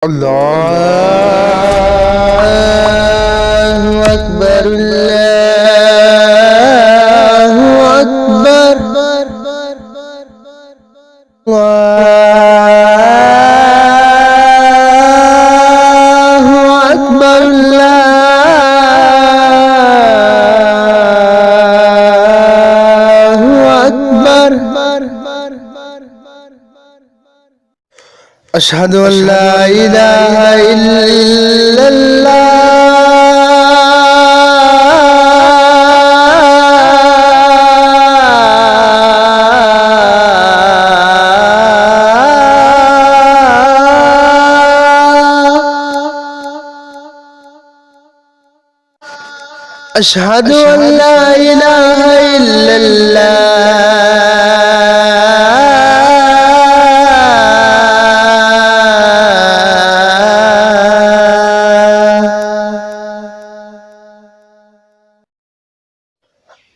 الله أكبر الله أكبر الله أكبر الله أكبر أشهد أن لا إله إلا الله أشهد أن لا إله إلا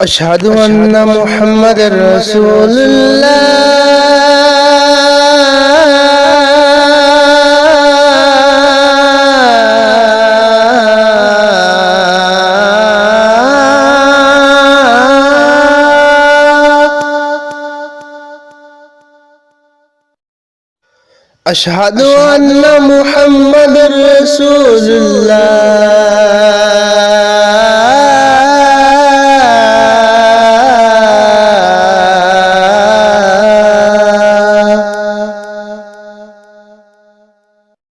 أشهد أن محمد رسول الله أشهد أن محمد رسول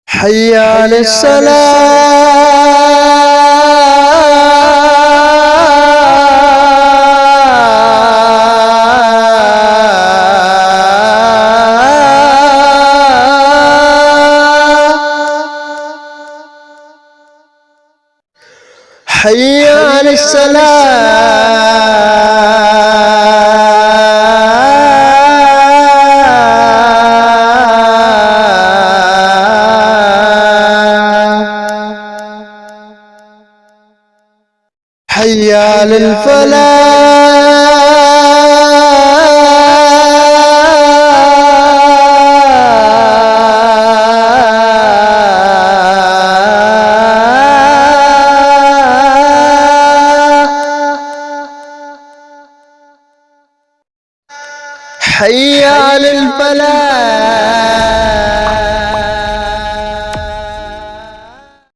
حي على حي على حي على حي على الفلاح